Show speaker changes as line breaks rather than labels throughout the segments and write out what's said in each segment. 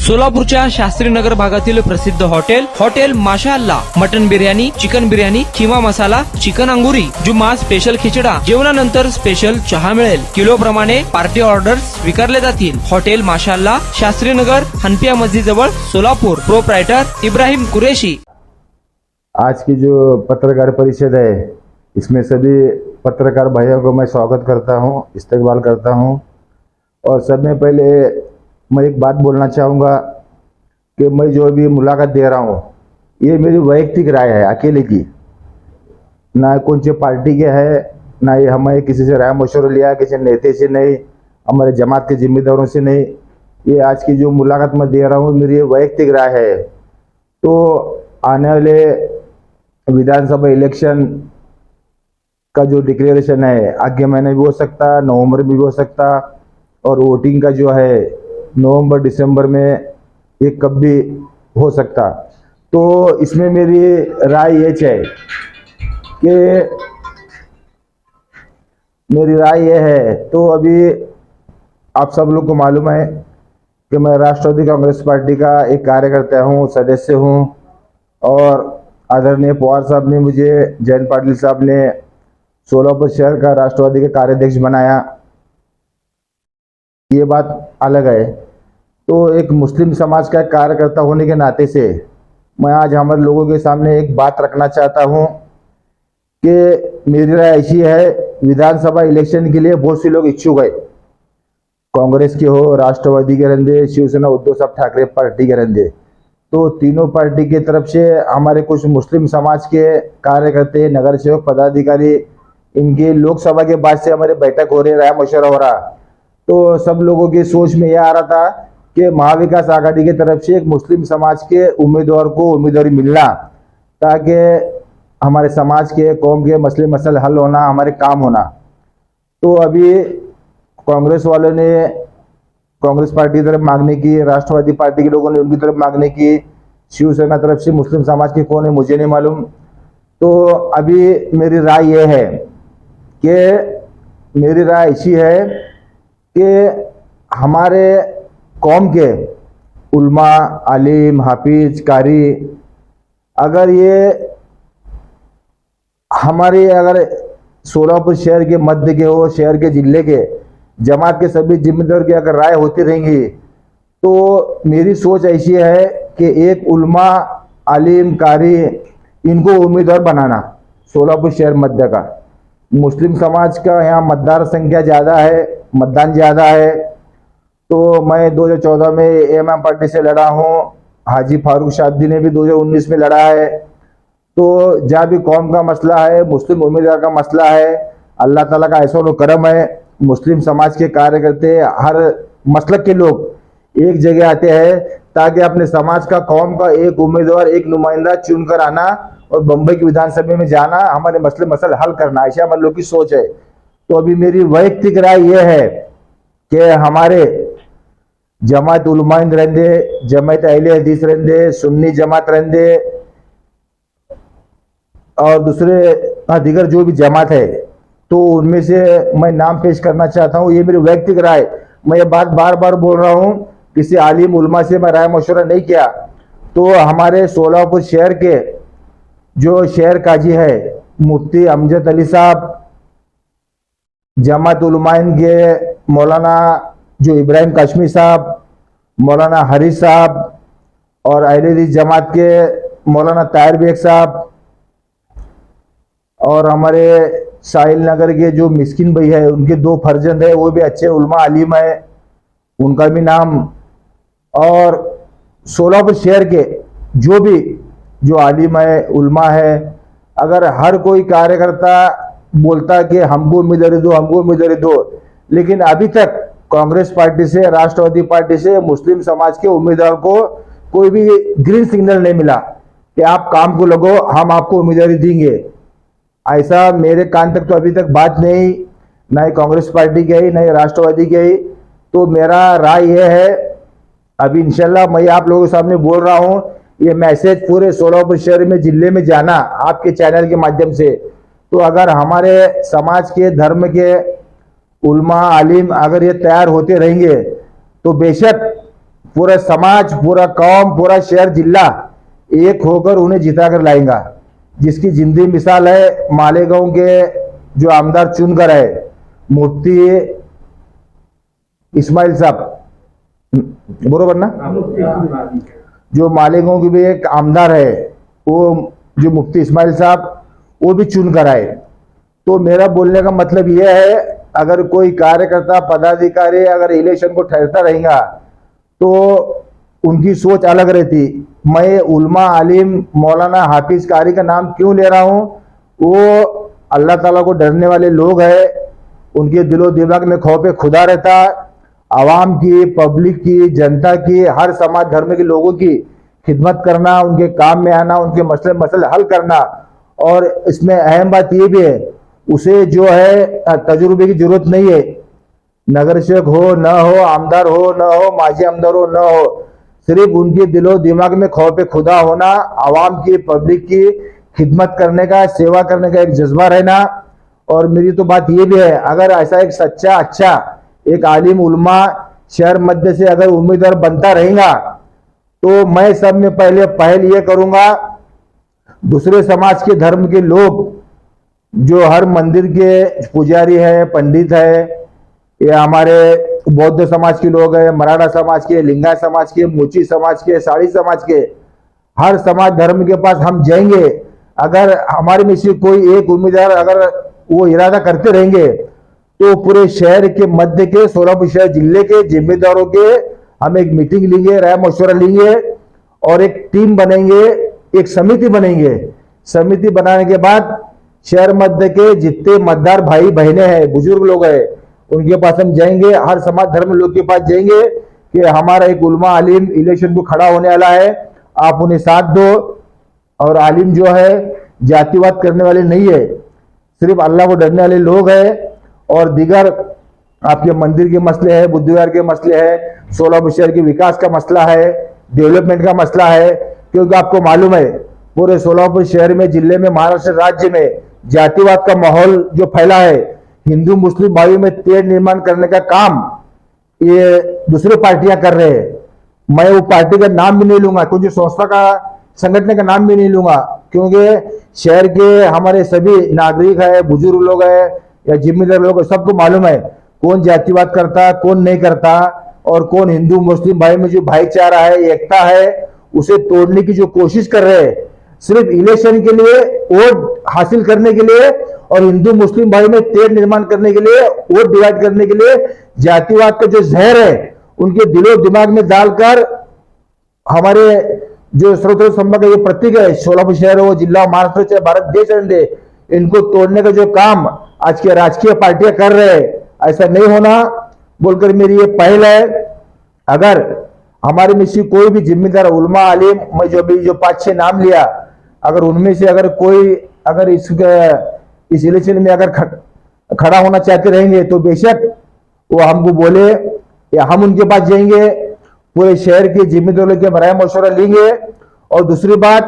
सोलापूरच्या शास्त्रीनगर भागातील प्रसिद्ध हॉटेल माशाअल्लाह मटन बिर्याणी, चिकन बिर्याणी, खिमा मसाला, चिकन अंगुरी, जुम्मा स्पेशल खिचडा, जेवणानंतर स्पेशल चहा मिळेल. किलो प्रमाणे पार्टी ऑर्डर स्वीकारले जातील. हॉटेल माशाअल्लाह, शास्त्रीनगर, हनपिया मस्जिद जवळ, सोलापूर. प्रोप्राइटर इब्राहिम कुरेशी.
आज की जो पत्रकार परिषद है, इसमें सभी पत्रकार भाइयों को मैं स्वागत करता हूं, इस्तकबाल करता हूं। और सब में पहले मैं एक बात बोलना चाहूँगा कि मैं जो भी मुलाकात दे रहा हूँ, ये मेरी वैयक्तिक राय है, अकेले की, ना कौन सी पार्टी के है, ना ये हमें किसी से राय मशवरा लिया, किसी नेता से नहीं, हमारे जमात के जिम्मेदारों से नहीं। ये आज की जो मुलाकात मैं दे रहा हूँ, मेरी वैयक्तिक राय है। तो आने वाले विधानसभा इलेक्शन का जो डिक्लेरेशन है, आगे महीने भी हो सकता, नवंबर में भी हो सकता, और वोटिंग का जो है नवंबर दिसंबर में ये कब भी हो सकता। तो इसमें मेरी राय ये है कि मेरी राय ये है, तो अभी आप सब लोग को मालूम है कि मैं राष्ट्रवादी कांग्रेस पार्टी का एक कार्यकर्ता हूँ, सदस्य हूँ। और आदरणीय पवार साहब ने मुझे, जयंत पाटिल साहब ने सोलापुर शहर का राष्ट्रवादी के कार्याध्यक्ष बनाया, ये बात अलग है। तो एक मुस्लिम समाज का कार्यकर्ता होने के नाते से मैं आज हमारे लोगों के सामने एक बात रखना चाहता हूं कि मेरी राय ऐसी है, विधानसभा इलेक्शन के लिए बहुत से लोग इच्छुक है, कांग्रेस के हो, राष्ट्रवादी के रहंदे, शिवसेना उद्धव साहब ठाकरे पार्टी के रहंदे। तो तीनों पार्टी की तरफ से हमारे कुछ मुस्लिम समाज के कार्यकर्ते, नगर सेवक, पदाधिकारी, इनके लोकसभा के बाद से हमारे बैठक हो रही, राय मशवरा हो रहा। तो सब लोगों की सोच में यह आ रहा था कि महाविकास आघाड़ी की तरफ से एक मुस्लिम समाज के उम्मीदवार को उम्मीदवारी मिलना, ताकि हमारे समाज के, कौम के मसले मसल हल होना, हमारे काम होना। तो अभी कांग्रेस वालों ने कांग्रेस पार्टी की तरफ मांगने की, राष्ट्रवादी पार्टी के लोगों ने उनकी तरफ मांगने की, शिवसेना तरफ से, मुस्लिम समाज के कौन है मुझे नहीं मालूम। तो अभी मेरी राय यह है कि मेरी राय ऐसी है कि हमारे कौम के उल्मा, आलिम, हाफिज, कारी, अगर ये हमारे अगर सोलापुर शहर के मध्य के हो, शहर के जिले के जमात के सभी जिम्मेदार की अगर राय होती रहेंगी, तो मेरी सोच ऐसी है कि एक उल्मा, आलिम, कारी, इनको उम्मीदवार बनाना सोलापुर शहर मध्य का। मुस्लिम समाज का यहाँ मतदार संख्या ज़्यादा है, मतदान ज़्यादा है। तो मैं 2014 में एएमएम पार्टी से लड़ा हूँ, हाजी फारूक शादी ने भी 2019 में लड़ा है। तो जहाँ भी कौम का मसला है, मुस्लिम उम्मीदवार का मसला है, अल्लाह ताला का ऐसा करम है, मुस्लिम समाज के कार्यकर्ते, हर मसलक के लोग एक जगह आते हैं, ताकि अपने समाज का, कौम का एक उम्मीदवार, एक नुमाइंदा चुनकर आना और बम्बई की विधानसभा में जाना, हमारे मसले मसल हल करना, ऐसा हमारे लोग की सोच है। तो अभी मेरी वैयक्तिक राय यह है कि हमारे जमात उलमाइंद रहंदे, जमात अहले हदीस रहंदे, सुन्नी जमात रहंदे, और दूसरे दीगर जो भी जमात है, तो उनमें से मैं नाम पेश करना चाहता हूँ। ये मेरी वैयक्तिक राय, मैं ये बात बार बार बोल रहा हूँ, किसी आलिम उलमा से मैं राय मशवरा नहीं किया। तो हमारे सोलापुर शहर के जो शहर काजी है, मुफ्ती अमजद अली साहब, जमात उलमाइन के मौलाना जो इब्राहिम काश्मी साहब, मौलाना हरीश साहब, और अहले हदीस जमात के मौलाना ताहिर बेग साहब, और हमारे साहिल नगर के जो मिस्किन भाई है, उनके 2 फर्जंद है, वो भी अच्छे उलमा आलिम है, उनका भी नाम। और सोलापुर शहर के जो आलिम है, उलमा है, अगर हर कोई कार्यकर्ता बोलता कि हमको उम्मीदवारी दो, हमको उम्मीदवारी दो, लेकिन अभी तक कांग्रेस पार्टी से, राष्ट्रवादी पार्टी से मुस्लिम समाज के उम्मीदवार को कोई भी ग्रीन सिग्नल नहीं मिला कि आप काम को लगो, हम आपको उम्मीदवारी देंगे। ऐसा मेरे कान तक तो अभी तक बात नहीं, ना ही कांग्रेस पार्टी की आई, ना ही राष्ट्रवादी की आई। तो मेरा राय यह है, अभी इंशाल्लाह मैं आप लोगों के सामने बोल रहा हूँ, ये मैसेज पूरे सोलापुर शहर में, जिले में जाना आपके चैनल के माध्यम से। तो अगर हमारे समाज के, धर्म के उल्मा, आलिम अगर ये तैयार होते रहेंगे, तो बेशक पूरा समाज, पूरा कौम, पूरा शहर जिला एक होकर उन्हें जिता कर लाएगा, जिसकी जिंदी मिसाल है मालेगांव के जो आमदार चुनकर है मुफ्ती इस्माइल साहब, बरोबर ना, जो मालेगांव के भी एक आमदार है, वो जो मुफ्ती इस्माइल साहब वो भी चुनकर आए। तो मेरा बोलने का मतलब यह है, अगर कोई कार्यकर्ता पदाधिकारी अगर इलेक्शन को ठहरता रहेगा तो उनकी सोच अलग रहती। मैं उलमा आलिम मौलाना हाफिज कारी का नाम क्यों ले रहा हूं? वो अल्लाह ताला को डरने वाले लोग हैं, उनके दिलो दिमाग में खौफ खुदा रहता, आवाम की, पब्लिक की, जनता की, हर समाज धर्म के लोगों की खिदमत करना, उनके काम में आना, उनके मसले हल करना। और इसमें अहम बात ये भी है, उसे जो है तजुर्बे की जरूरत नहीं है, नगर सेवक हो न हो, आमदार हो न हो, माजी आमदार हो न हो, सिर्फ उनके दिलो दिमाग में खौफ खुदा होना, आवाम की, पब्लिक की खिदमत करने का, सेवा करने का एक जज्बा रहना। और मेरी तो बात ये भी है, अगर ऐसा एक सच्चा अच्छा एक आलिम उलमा शहर मध्य से अगर उम्मीदवार बनता रहेगा तो मैं सब में पहल ये करूंगा, दूसरे समाज के धर्म के लोग जो हर मंदिर के पुजारी है, पंडित है, या हमारे बौद्ध समाज के लोग हैं, मराठा समाज के, लिंगायत समाज के, मोची समाज के, साड़ी समाज के, हर समाज धर्म के पास हम जाएंगे। अगर हमारे में से कोई एक उम्मीदवार अगर वो इरादा करते रहेंगे तो पूरे शहर के मध्य के सोलापुर शहर जिले के जिम्मेदारों के हम एक मीटिंग लेंगे, राय मशवरा लेंगे और एक टीम बनेंगे, एक समिति बनेंगे। समिति बनाने के बाद शहर मध्य के जितने मतदार भाई बहने हैं, बुजुर्ग लोग हैं, उनके पास हम जाएंगे, हर समाज धर्म लोग के पास जाएंगे कि हमारा एक उलमा आलिम इलेक्शन को खड़ा होने वाला है, आप उन्हें साथ दो। और आलिम जो है जातिवाद करने वाले नहीं है, सिर्फ अल्लाह को डरने वाले लोग हैं। और दीगर आपके मंदिर के मसले है, बुद्धविहार के मसले है, सोलापुर शहर के विकास का मसला है, डेवलपमेंट का मसला है। क्योंकि आपको मालूम है पूरे सोलापुर शहर में, जिले में, महाराष्ट्र राज्य में जातिवाद का माहौल जो फैला है, हिंदू मुस्लिम भाइयों में तेड़ निर्माण करने का काम ये दूसरी पार्टियां कर रहे हैं। मैं वो पार्टी का नाम भी नहीं लूंगा, क्योंकि संस्था का, संगठन का नाम भी नहीं लूंगा, क्योंकि शहर के हमारे सभी नागरिक है, बुजुर्ग लोग है या जिम्मेदार लोग, सबको मालूम है कौन जातिवाद करता, कौन नहीं करता, और कौन हिंदू मुस्लिम भाई में जो भाईचारा है, एकता है, उसे तोड़ने की जो कोशिश कर रहे हैं सिर्फ इलेक्शन के लिए, वोट हासिल करने के लिए, और हिंदू मुस्लिम भाई में तेड़ निर्माण करने के लिए, वोट डिवाइड करने के लिए, जातिवाद का जो जहर है उनके दिलो दिमाग में डालकर हमारे जो सर्वोत्तम संभव का ये प्रतीक है, सोलापुर शहर हो, जिला, महाराष्ट्र, चाहे भारत देश रहने, इनको तोड़ने का जो काम आज के राजकीय पार्टियां कर रहे हैं, ऐसा नहीं होना बोलकर मेरी ये पहल है। अगर हमारे में से कोई भी जिम्मेदार उलमा आलिम, मैं जो भी जो 5-6 नाम लिया, अगर उनमें से अगर कोई अगर इस इलेक्शन में अगर खड़ा होना चाहते रहेंगे तो बेशक वो हमको बोले, या हम उनके पास जाएंगे, पूरे शहर के जिम्मेदारों के राय मशवरा लेंगे। और दूसरी बात,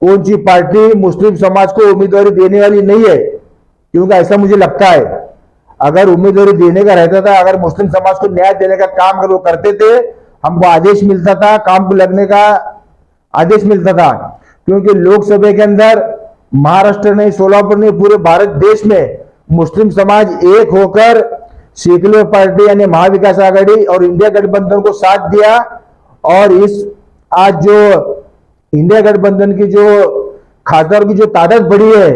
कौन सी पार्टी मुस्लिम समाज को उम्मीदवारी देने वाली नहीं है, क्योंकि ऐसा मुझे लगता है अगर उम्मीदवारी देने का रहता था, अगर मुस्लिम समाज को न्याय देने का काम अगर वो करते थे, हमको आदेश मिलता था, काम को लगने का आदेश मिलता था। क्योंकि लोकसभा के अंदर महाराष्ट्र नहीं, सोलापुर नहीं, पूरे भारत देश में मुस्लिम समाज एक होकर सेक्युलर पार्टी यानी महाविकास आघाड़ी और इंडिया गठबंधन को साथ दिया। और इस आज जो इंडिया गठबंधन की जो खासदार की जो तादाद बढ़ी है,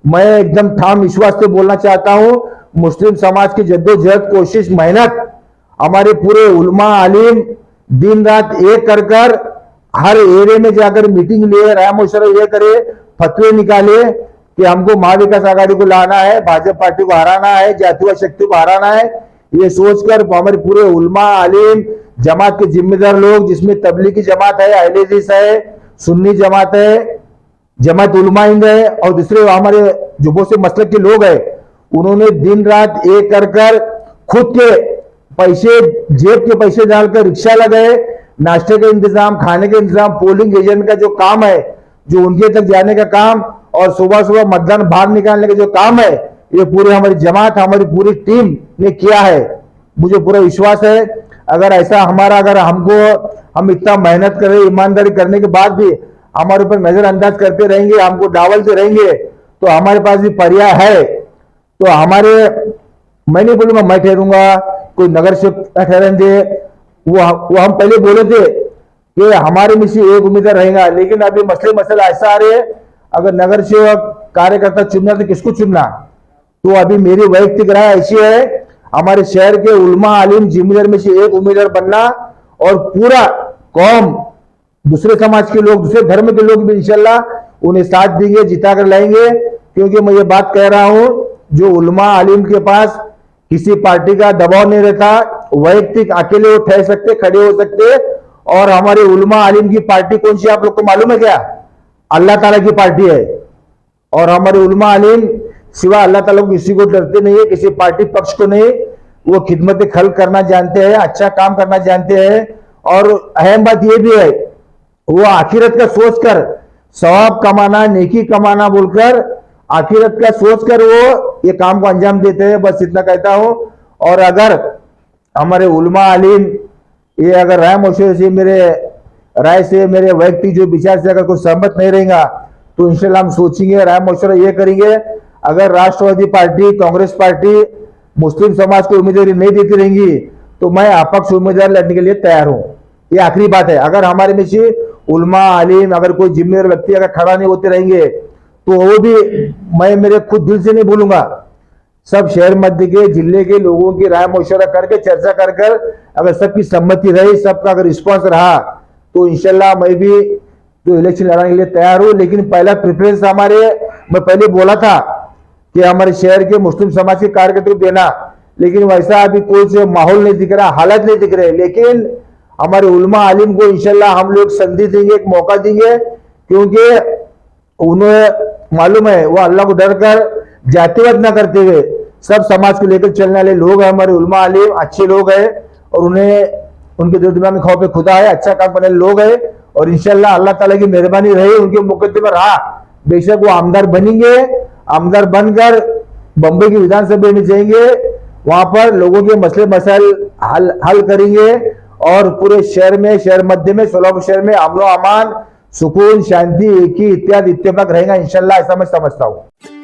मैं एकदम ठाम विश्वास से बोलना चाहता हूं, मुस्लिम समाज की जद्दोजहद, कोशिश, मेहनत, हमारे पूरे उलमा आलिम दिन रात एक कर हर एरिया में जाकर मीटिंग लिए, राय मशवरा ये करे, फतवे निकाले कि हमको महाविकास आघाड़ी को लाना है, भाजपा पार्टी को हराना है, जातिवाद शक्ति को हराना है। ये सोचकर हमारे पूरे उलमा आलिम, जमात के जिम्मेदार लोग, जिसमें तबलीगी जमात है, अहले हदीस है, सुन्नी जमात है, जमात उलमा हिंद है, और दूसरे हमारे जो बहुत से मसलक के लोग हैं, उन्होंने दिन रात एक कर खुद के पैसे, जेब के पैसे डालकर रिक्शा लगाए, नाश्ते का इंतजाम, खाने का इंतजाम, पोलिंग एजेंट का जो काम है, जो उनके तक जाने का काम, और सुबह सुबह मतदान बाहर निकालने का जो काम है, ये पूरे हमारी जमात, हमारी पूरी टीम ने किया है। मुझे पूरा विश्वास है अगर ऐसा हमारा, अगर हम इतना मेहनत कर रहे, ईमानदारी करने के बाद भी हमारे ऊपर नजरअंदाज करते रहेंगे, हमको डावलते रहेंगे, तो हमारे पास भी पर्याय है। तो मैं नहीं बोलूंगा मैं ठहरूंगा, कोई नगर सेवक ठहरेंगे, वो हम पहले बोले थे कि हमारे में से एक उम्मीदवार रहेगा, लेकिन अभी मसला ऐसा आ रहे हैं, अगर नगर सेवक कार्यकर्ता चुनना तो किसको चुनना। तो अभी मेरी वैयक्तिक राय ऐसी है, हमारे शहर के उलमा आलिम जिम्मेदार में से एक उम्मीदवार बनना, और पूरा कौम, दूसरे समाज के लोग, दूसरे धर्म के लोग भी इंशाल्लाह उन्हें साथ देंगे, जिता कर लाएंगे। क्योंकि मैं ये बात कह रहा हूं, जो उलमा आलिम के पास किसी पार्टी का दबाव नहीं रहता, वैयक्तिक अकेले वो ठहर सकते, खड़े हो सकते। और हमारे उलमा आलिम की पार्टी कौन सी आप लोग को मालूम है क्या? अल्लाह ताला की पार्टी है। और हमारे उलमा आलिम सिवा अल्लाह ताला को किसी को डरते नहीं है, किसी पार्टी पक्ष को नहीं। वो खिदमत खल्क करना जानते हैं, अच्छा काम करना जानते हैं। और अहम बात यह भी है, वो आखिरत का सोचकर, सवाब कमाना, नेकी कमाना बोलकर आखिरत का सोचकर वो ये काम को अंजाम देते हैं। बस इतना कहता हूं। और अगर हमारे उलमा आलिम ये अगर राय मशवरे से, मेरे राय से, मेरे व्यक्ति जो विचार से अगर कोई सहमत नहीं रहेगा, तो इंशाल्लाह हम सोचेंगे, राय मशवरा ये करेंगे, अगर राष्ट्रवादी पार्टी, कांग्रेस पार्टी मुस्लिम समाज को उम्मीदवारी नहीं देती रहेंगी, तो मैं अपक्ष उम्मीदवार लड़ने के लिए तैयार हूं। ये आखिरी बात है। अगर हमारे में से उलमा आलिम, अगर कोई जिम्मेदार व्यक्ति अगर खड़ा नहीं होते रहेंगे, तो वो भी मैं मेरे खुद दिल से नहीं बोलूंगा। सब शहर मध्य के, जिले के लोगों की राय मशवरा करके, चर्चा कर अगर सबकी सम्मति रही, सबका अगर रिस्पॉन्स रहा, तो इंशाल्लाह मैं भी तो इलेक्शन लड़ने के लिए तैयार हूं। लेकिन पहला प्रेफरेंस हमारे, मैं पहले बोला था कि हमारे शहर के मुस्लिम समाज के कार्यकर्ता को देना, लेकिन वैसा अभी कोई माहौल नहीं दिख रहा, हालत नहीं दिख रहे। लेकिन हमारे उलमा आलिम को इंशाल्लाह हम लोग संधि देंगे, एक मौका देंगे, क्योंकि उन्हें मालूम है वो अल्लाह को डर कर जातिवाद ना करते हुए सब समाज को लेकर चलने वाले लोग हैं। हमारे उलमा आलिम अच्छे लोग हैं, और उन्हें उनके दिल में खौफ खुदा है, अच्छा काम करने वाले लोग हैं। और इंशाल्लाह अल्लाह ताला की मेहरबानी रही, उनके मुकद्दमे रहा, बेशक वो आमदार बनेंगे। आमदार बनकर बम्बई की विधानसभा में जाएंगे, वहां पर लोगों के मसले मसाइल हल करेंगे, और पूरे शहर में, शहर मध्य में, सोलापुर शहर में अमनो अमान, सुकून, शांति, एकी, इत्यादि इत्तेफाक रहेगा इंशाल्लाह, ऐसा मैं समझता हूँ।